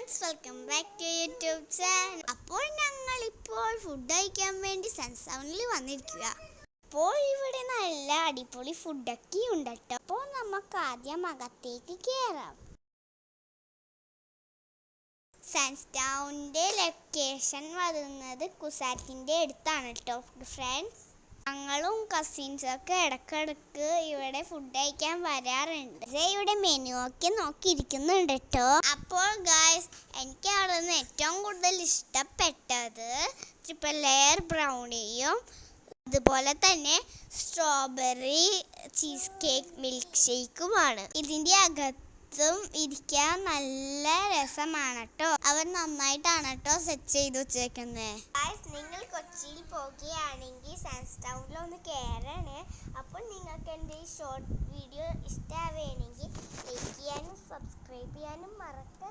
Friends, welcome back to YouTube channel. അപ്പോൾ ഞങ്ങൾ ഇപ്പോൾ ഫുഡ് കഴിക്കാൻ വേണ്ടി സൺസൗണ്ടിൽ വന്നിരിക്കുക. അപ്പോൾ ഇവിടെ നല്ല അടിപൊളി ഫുഡൊക്കെ ഉണ്ട് കേട്ടോ. അപ്പോൾ നമുക്ക് ആദ്യം അകത്തേക്ക് കയറാം. സൺസ്റ്റൗണിൻ്റെ ലൊക്കേഷൻ വരുന്നത് കുസാറ്റിൻ്റെ അടുത്താണ് കേട്ടോ ഫ്രണ്ട്സ്. ഞങ്ങളും കസിൻസൊക്കെ ഇടക്കിടക്ക് ഇവിടെ ഫുഡ് കഴിക്കാൻ വരാറുണ്ട്. ഇവിടെ മെനു ഒക്കെ നോക്കിയിരിക്കുന്നുണ്ട് കേട്ടോ. അപ്പോൾ ഗായ്സ്, എനിക്ക് അവിടെ നിന്ന് ഏറ്റവും കൂടുതൽ ഇഷ്ടപ്പെട്ടത് ട്രിപ്പിൾ ലെയർ ബ്രൗണിയും അതുപോലെ തന്നെ സ്ട്രോബെറി ചീസ് കേക്ക് മിൽക്ക് ഷേക്കുമാണ്. ഇതിൻ്റെ അകത്തും ഇരിക്കാൻ നല്ല രസമാണ് കേട്ടോ. അവർ നന്നായിട്ടാണ് കേട്ടോ സെറ്റ് ചെയ്ത് വെച്ചേക്കുന്നത്. നിങ്ങൾ കൊച്ചിയിൽ പോകുകയാണെങ്കിൽ സൺസ്റ്റൗണിൽ ഒന്ന് കയറണേ. അപ്പോൾ നിങ്ങൾക്ക് എൻ്റെ ഈ ഷോർട്ട് വീഡിയോ ഇഷ്ടമാവുകയാണെങ്കിൽ ലൈക്ക് ചെയ്യാനും സബ്സ്ക്രൈബ് ചെയ്യാനും മറക്കരുത്.